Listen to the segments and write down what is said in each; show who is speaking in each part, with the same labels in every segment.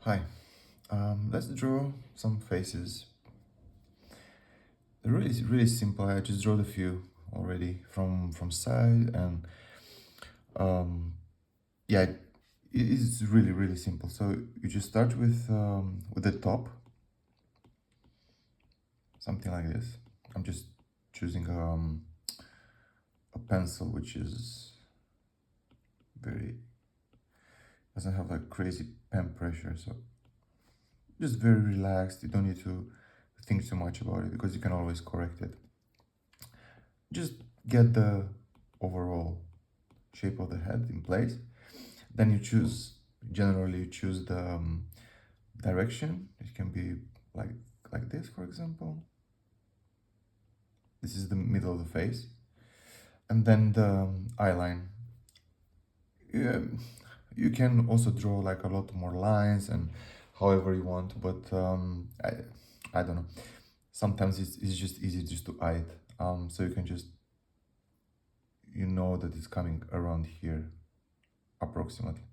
Speaker 1: Hi, let's draw some faces. They're really simple. I just drew a few already from side, and um, yeah, it is really simple. So you just start with the top, something like this. I'm just choosing a pencil which is very doesn't have like crazy pen pressure, so just very relaxed. You don't need to think too much about it because you can always correct it. Just get the overall shape of the head in place. Then you choose, generally you choose the direction. It can be like like this, for example. This is the middle of the face. And then the eye line. Yeah, you can also draw like a lot more lines and however you want, but I don't know. Sometimes it's just easy just to eye it. So you can just, you know that it's coming around here, approximately,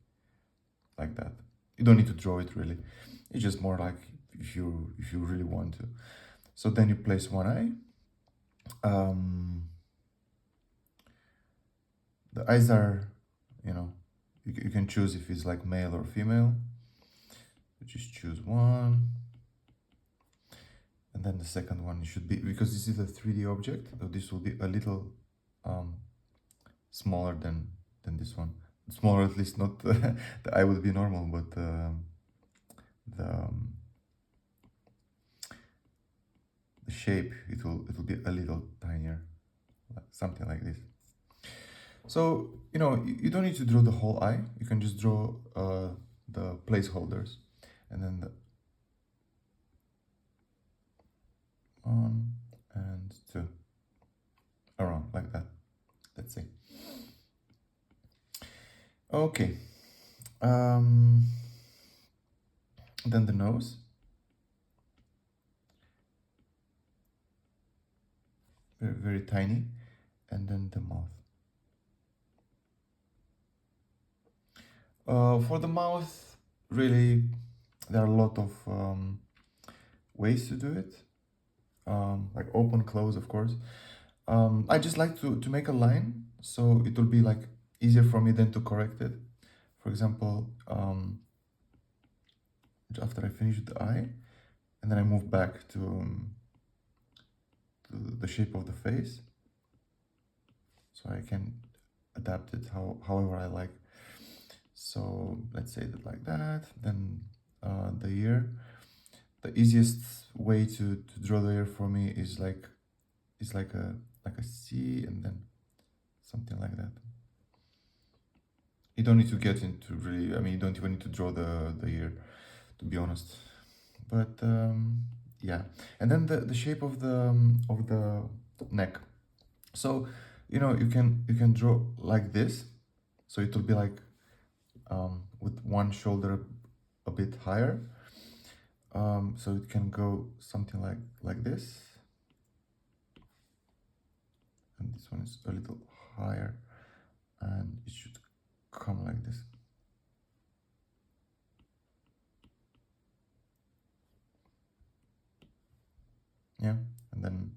Speaker 1: like that. You don't need to draw it really. It's just more like if you really want to. So then you place one eye. The eyes are, you know, you can choose if it's like male or female. You just choose one, and then the second one should be, because this is a 3D object, so this will be a little um, smaller than this one. Smaller, at least not the eye would be normal, but the the shape, it will be a little tinier, something like this. So you don't need to draw the whole eye. You can just draw the placeholders, and then the 1 and 2 around like that. Let's see. Okay. Then the nose. Very tiny, and then the mouth. For the mouth, really, there are a lot of ways to do it, like open, close, of course. I just like to make a line, so it will be like easier for me then to correct it. For example, after I finish the eye, and then I move back to the shape of the face, so I can adapt it however I like. So let's say that like that. Then the ear. The easiest way to draw the ear for me is like a C and then something like that. You don't need to get into really. I mean, you don't even need to draw the ear, to be honest. But yeah, and then the shape of the neck. So you can draw like this. So it will be like with one shoulder a bit higher. So it can go something like this, and this one is a little higher, and it should come like this. Yeah, and then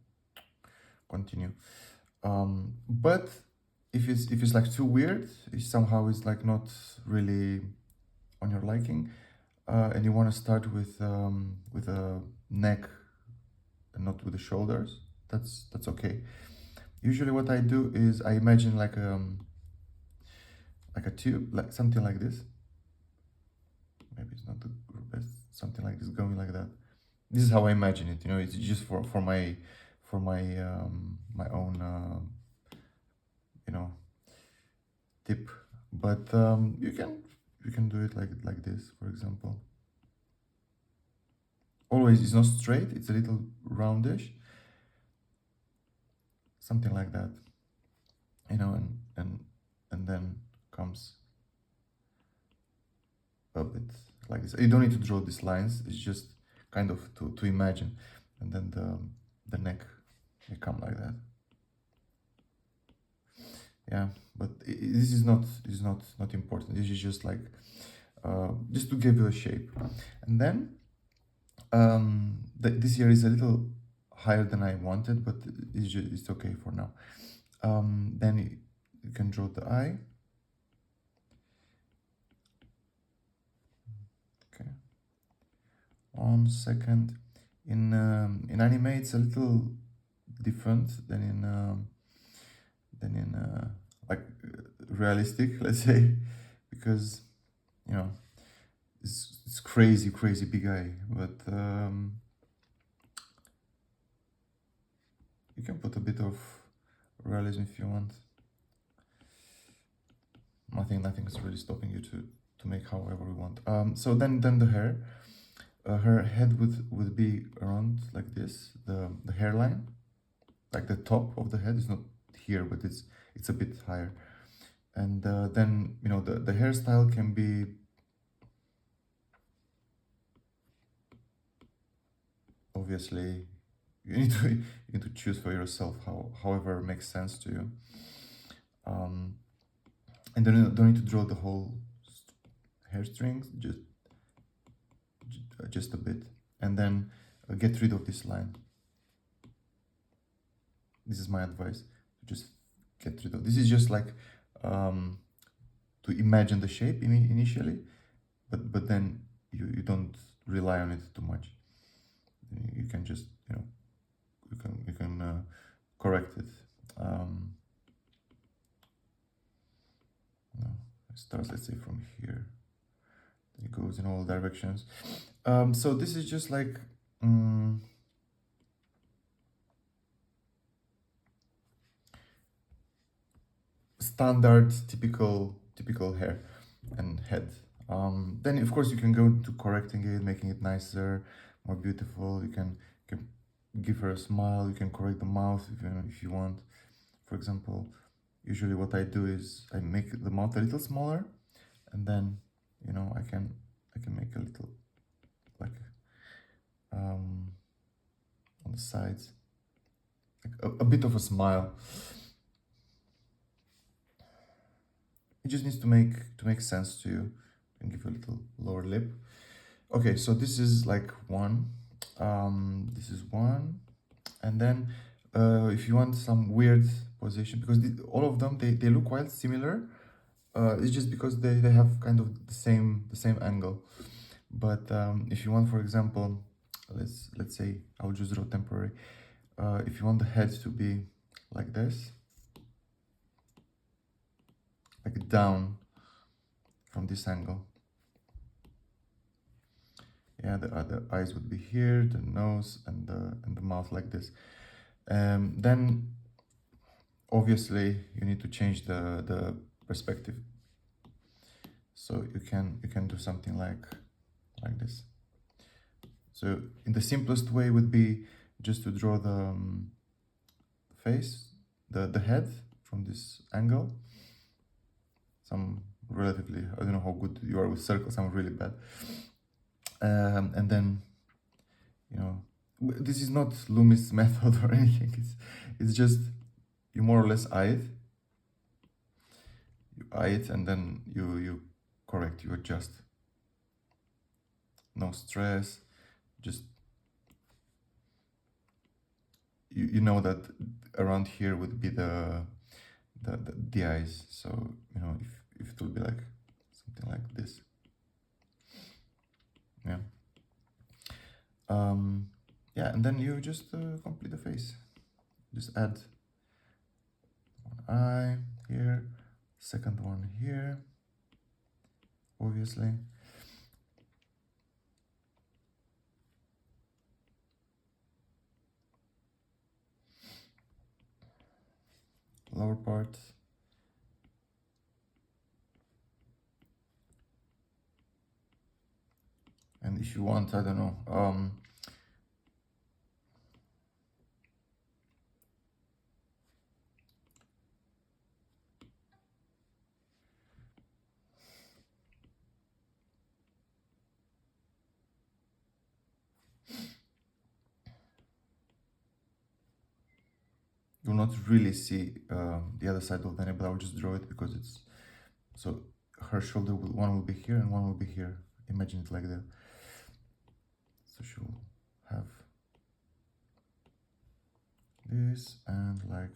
Speaker 1: continue. But if it's like too weird, it somehow is like not really on your liking, and you want to start with a neck and not with the shoulders, that's okay. Usually what I do is I imagine like a tube, like something like this. Maybe it's not the best, something like this going like that. This is how I imagine it. It's just for my own you know tip. But you can do it like this, for example. Always, it's not straight, it's a little roundish, something like that. And then comes a bit like this. You don't need to draw these lines, it's just kind of to imagine. And then the neck may come like that. Yeah, but this is not important. This is just like just to give you a shape. And then this here is a little higher than I wanted, but it's okay for now. Then you can draw the eye. Okay, 1 second. In anime, it's a little different than in like realistic, let's say, because you know it's crazy big eye, but you can put a bit of realism if you want. Nothing's really stopping you to make however you want. So then the hair, her head would be around like this. The hairline, like the top of the head is not here, but it's a bit higher. And then the hairstyle can be obviously you need to choose for yourself however makes sense to you. And then you don't need to draw the whole hair strings, just a bit, and then get rid of this line. This is my advice. Just get rid of this. Is just like to imagine the shape initially, but then you don't rely on it too much. You can just you can correct it. No, it starts, let's say, from here. It goes in all directions. So this is just like standard, typical hair and head. Then of course you can go to correcting it, making it nicer, more beautiful. You can give her a smile. You can correct the mouth if you want. For example, usually what I do is I make the mouth a little smaller, and then I can make a little like on the sides, like a bit of a smile. It just needs to make sense to you, and give you a little lower lip. Okay, so this is like one. This is one, and then if you want some weird position, because all of them they look quite similar. It's just because they have kind of the same angle. But if you want, for example, let's say I'll just draw temporary. If you want the head to be like this, like down from this angle. Yeah, the other eyes would be here, the nose and the mouth like this. Then obviously you need to change the perspective. So you can do something like this. So in the simplest way would be just to draw the face, the head from this angle. Some relatively, I don't know how good you are with circles, I'm really bad. And then, this is not Loomis method or anything. It's just you more or less eye it. You eye it, and then you correct, you adjust. No stress, just you know that around here would be the eyes. So if it will be like something like this. Yeah. Yeah, and then you just complete the face. Just add one eye here, second one here, obviously. Lower part. And if you want, I don't know, you'll not really see the other side of the nail, but I'll just draw it because it's so her shoulder will, one will be here and one will be here. Imagine it like that. So she'll have this and like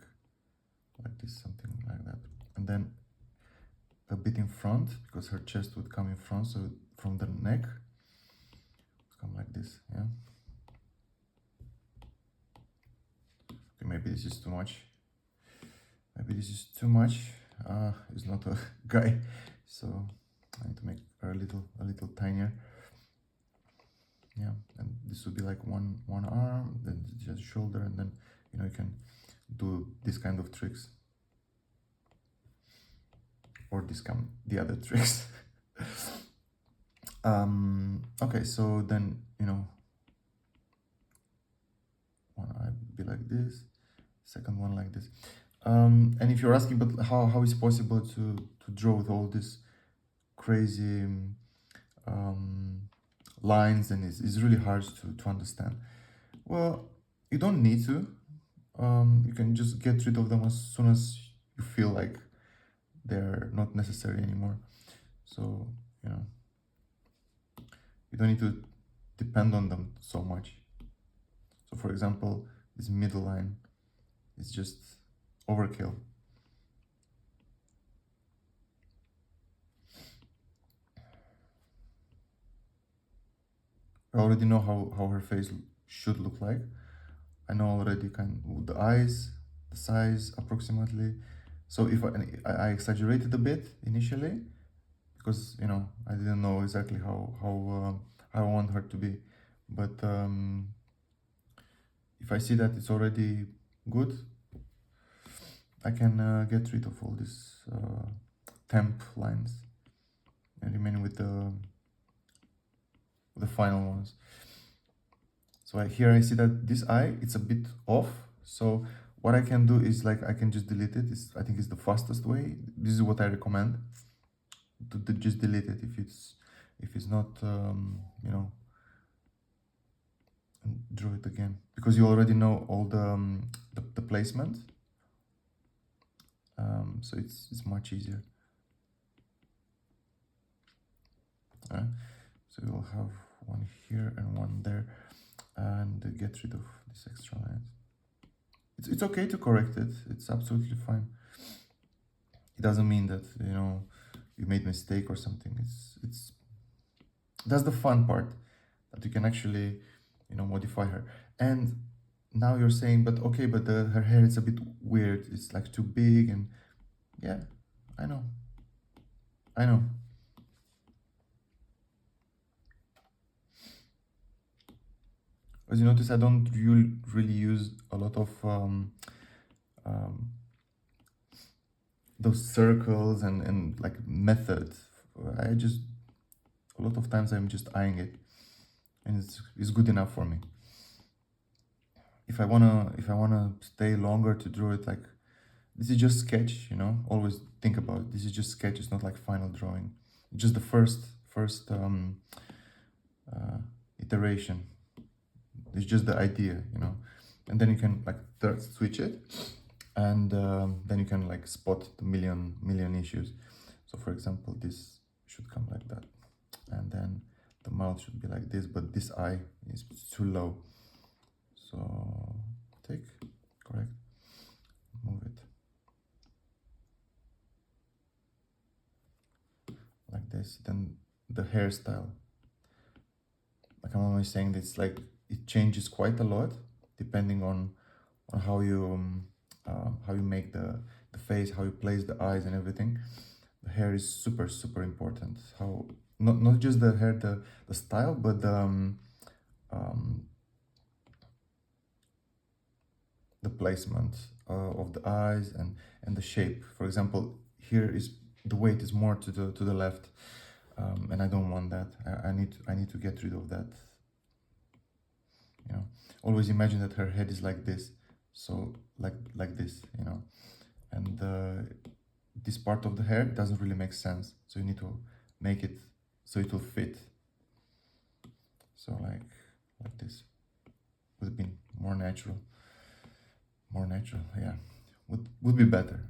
Speaker 1: this, something like that, and then a bit in front, because her chest would come in front, so from the neck come like this. Yeah, okay, maybe this is too much, maybe this is too much. It's not a guy, so I need to make her a little tinier. Yeah, and this would be like one arm, then just shoulder, and then you can do this kind of tricks, or the other tricks. Okay, so then one eye would be like this, second one like this. And if you're asking, but how is possible to draw with all this crazy lines, and it's really hard to understand. Well, you don't need to. You can just get rid of them as soon as you feel like they're not necessary anymore. So you don't need to depend on them so much. So for example, this middle line is just overkill. I already know how her face should look like. I know already kind of the eyes, the size approximately. So if I exaggerated a bit initially, because I didn't know exactly how I want her to be, but if I see that it's already good, I can get rid of all these temp lines and remain with the final ones. So here I see that this eye, it's a bit off. So what I can do is like I can just delete it. I think it's the fastest way. This is what I recommend, to just delete it if it's not and draw it again, because you already know all the placement. So it's much easier. So we'll have one here and one there, and get rid of this extra lines. It's okay to correct it. It's absolutely fine. It doesn't mean that you made a mistake or something. It's that's the fun part, that you can actually modify her. And now you're saying, but okay, but her hair is a bit weird. It's like too big, and yeah, I know. As you notice, I don't really use a lot of um, those circles and like methods. I just, a lot of times I'm just eyeing it, and it's good enough for me. If I wanna stay longer to draw it, like, this is just sketch, always think about it. This is just sketch. It's not like final drawing. It's just the first iteration. It's just the idea, and then you can like switch it, and then you can like spot the million issues. So for example, this should come like that, and then the mouth should be like this, but this eye is too low. So correct, move it like this. Then the hairstyle, like I'm always saying, it's like it changes quite a lot depending on how you make the face, how you place the eyes and everything. The hair is super important. How not just the hair, the style, but the placement of the eyes and the shape. For example, here is the weight is more to the left, and I don't want that. I need to get rid of that. Always imagine that her head is like this, so like this, and this part of the hair doesn't really make sense, so you need to make it so it will fit. So like this would have been more natural, yeah, would be better.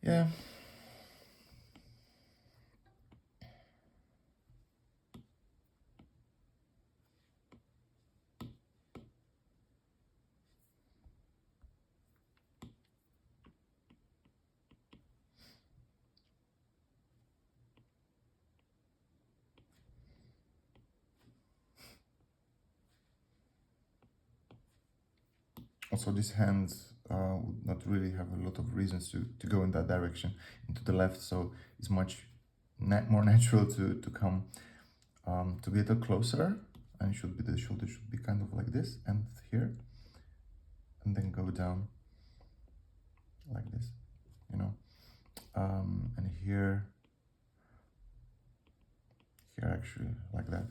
Speaker 1: Yeah. Also, these hands would not really have a lot of reasons to go in that direction, into the left, so it's much more natural to come to get a closer, and should be the shoulder should be kind of like this, and here, and then go down like this, you know, and here actually like that.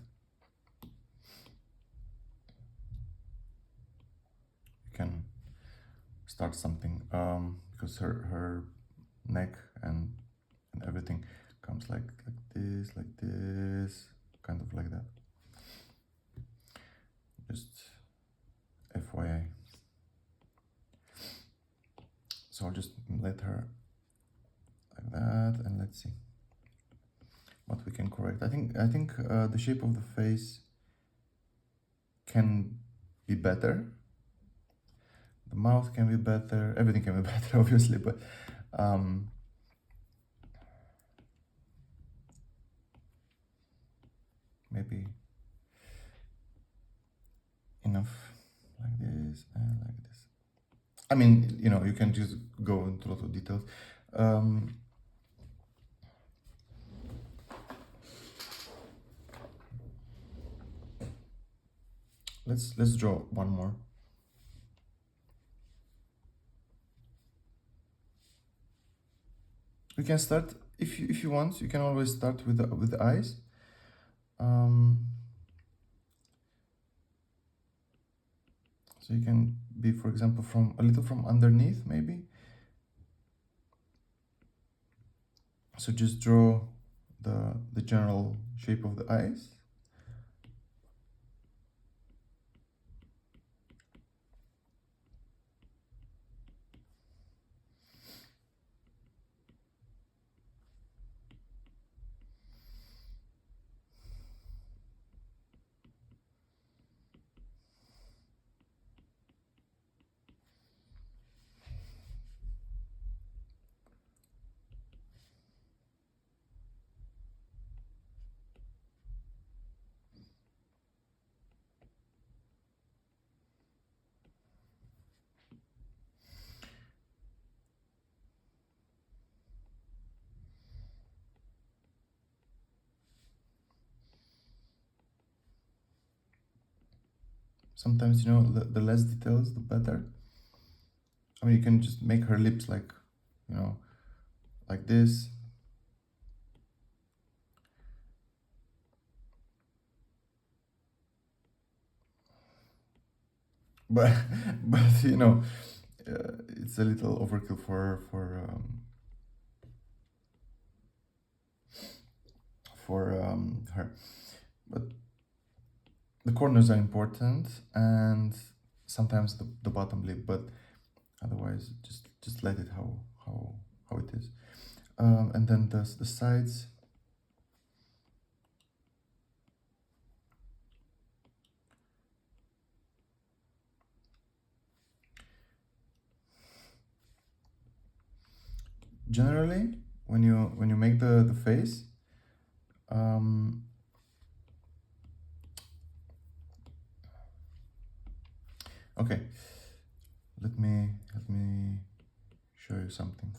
Speaker 1: You can start something because her neck and everything comes like this, kind of like that. Just FYI. So I'll just let her like that, and let's see what we can correct. I think the shape of the face can be better. The mouth can be better. Everything can be better, obviously, but maybe enough like this and like this. I mean, you know, you can just go into a lot of details. Let's draw one more. We can start if you want. You can always start with the eyes. So you can be, for example, from a little from underneath, maybe. So just draw the general shape of the eyes. Sometimes, you know, the less details, the better. I mean, you can just make her lips like, you know, like this. But, but you know, it's a little overkill for her. But the corners are important, and sometimes the bottom lip, but otherwise just let it how it is. And then the sides. Generally, when you make the face, okay, let me show you something.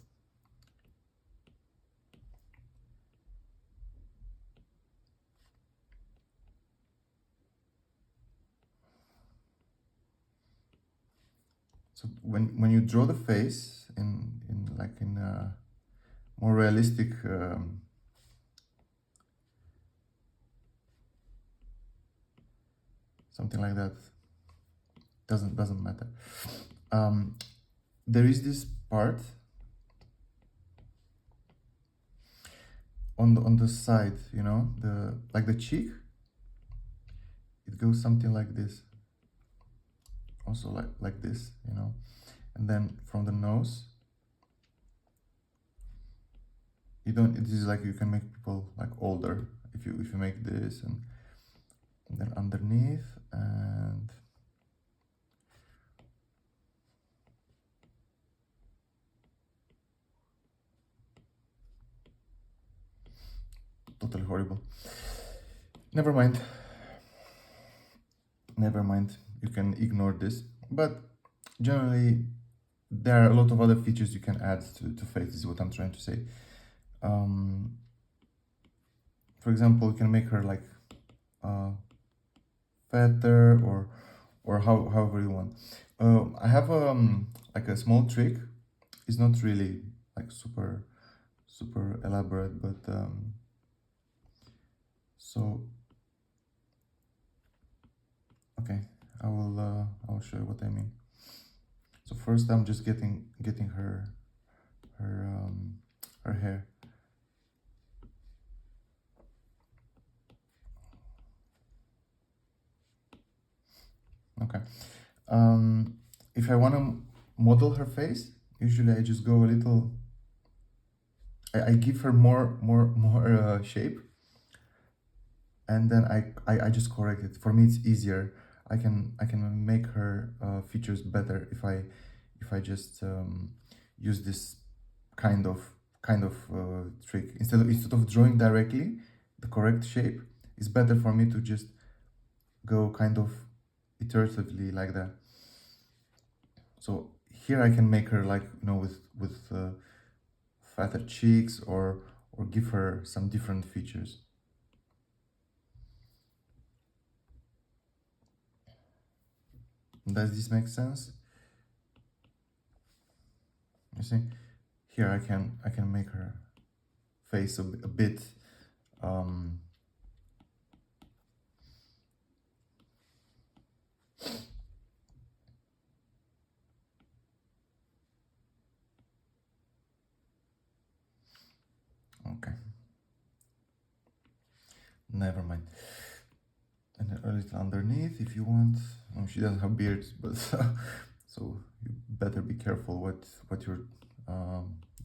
Speaker 1: So when you draw the face in a more realistic something like that, doesn't matter. There is this part on the side, you know, like the cheek. It goes something like this. Also like this, you know, and then from the nose You don't, it is like you can make people like older if you make this, and then underneath, and totally horrible. Never mind. Never mind. You can ignore this. But generally, there are a lot of other features you can add to face, is what I'm trying to say. Um, for example, you can make her like uh, fatter, or however you want. I have like a small trick. It's not really like super elaborate, but so okay, I will show you what I mean. So first, I'm just getting her hair. Okay. Um, if I want to model her face, usually I just go a little. I give her more shape, and then I just correct it. For me, it's easier. I can make her features better if I just use this kind of trick instead of drawing directly the correct shape. It's better for me to just go kind of iteratively like that. So here I can make her like, with fatter cheeks, or give her some different features. Does this make sense? You see, here I can make her face a bit um, okay. Never mind. And then a little underneath if you want. Oh, she doesn't have beards, but so you better be careful what you're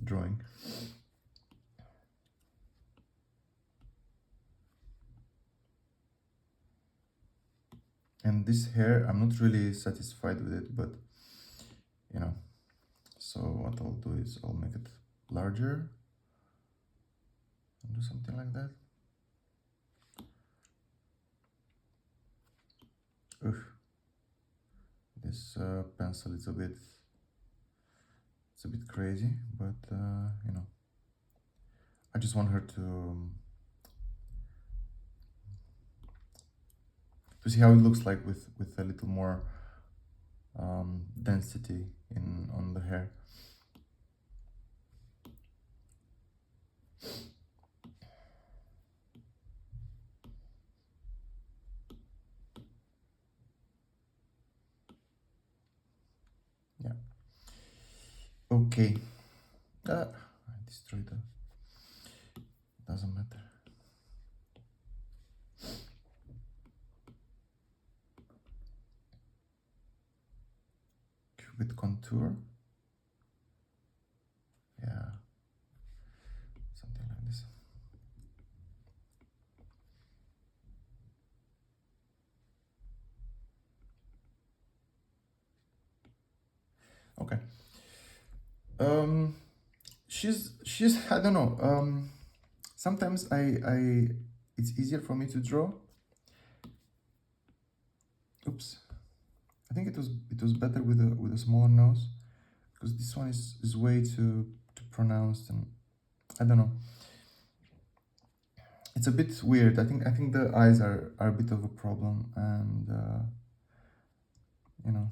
Speaker 1: drawing. And this hair, I'm not really satisfied with it, but you know. So what I'll do is I'll make it larger and do something like that. Ugh. This pencil is it's a bit crazy, but I just want her to see how it looks like with a little more density in on the hair. Yeah. Okay. I destroyed it. Doesn't matter. Cupid contour. Yeah. Something like this. Okay. Um, she's I don't know. Sometimes I it's easier for me to draw. Oops. I think it was better with a smaller nose, because this one is way too pronounced, and I don't know. It's a bit weird. I think the eyes are a bit of a problem, and you know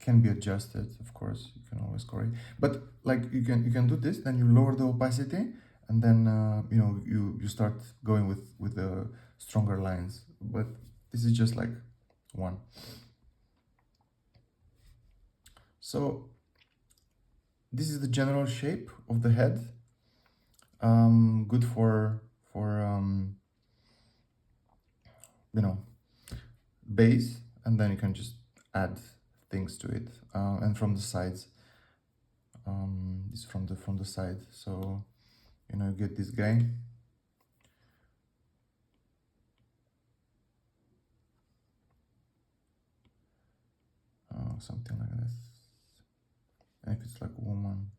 Speaker 1: can be adjusted. Of course, you can always correct. But like you can do this, then you lower the opacity, and then you start going with the stronger lines. But this is just like one. So this is the general shape of the head. Good for you know base, and then you can just add things to it, and from the sides This from the side, so you know, you get this guy. Something like this. And if it's like a woman,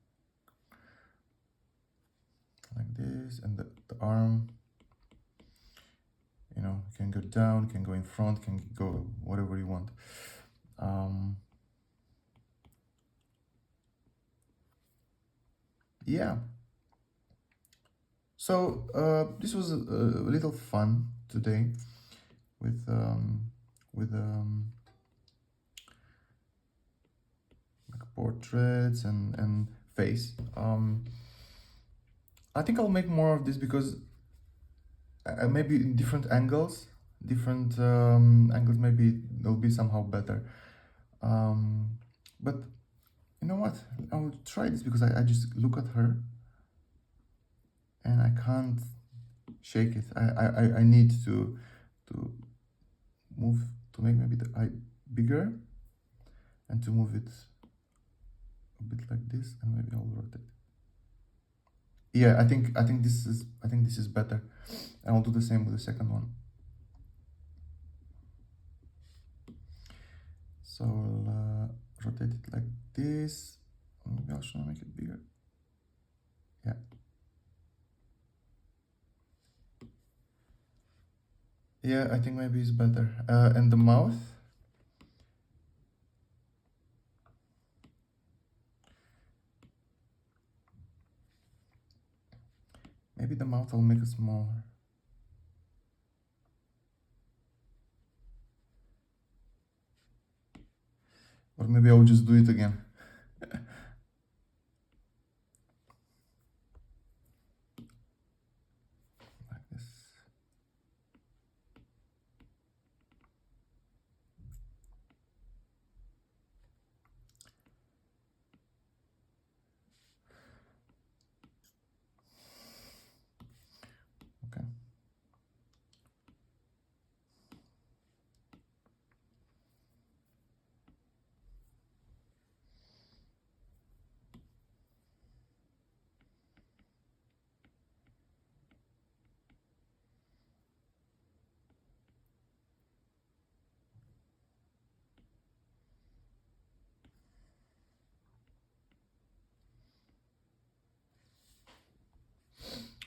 Speaker 1: like this, and the arm, you know, can go down, can go in front, can go whatever you want. Yeah. So this was a little fun today with like portraits and face. I think I'll make more of this because maybe in different angles, maybe they'll be somehow better. But you know what? I will try this because I just look at her and I can't shake it. I need to move, to make maybe the eye bigger and to move it a bit like this, and maybe I'll rotate. Yeah, I think this is better. And I'll do the same with the second one. So I'll rotate it like this. Maybe I should make it bigger. Yeah. Yeah, I think maybe it's better. And the mouth. Maybe the mouth I'll make it smaller. Or maybe I'll just do it again. Like this. Okay.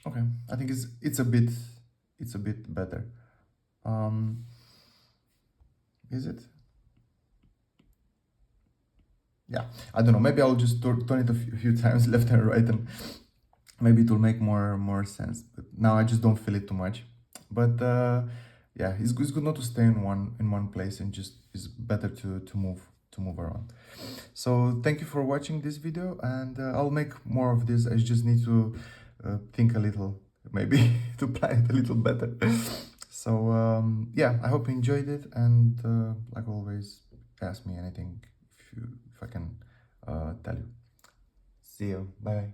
Speaker 1: Okay. I think it's a bit better. Is it? Yeah, I don't know. Maybe I'll just turn it a few times left and right, and maybe it will make more sense. But now I just don't feel it too much. But yeah, it's good not to stay in one place, and just it's better to move around. So thank you for watching this video, and I'll make more of this. I just need to think a little, maybe to plan it a little better. So yeah, I hope you enjoyed it, and like always, ask me anything if I can tell you. See you. Bye.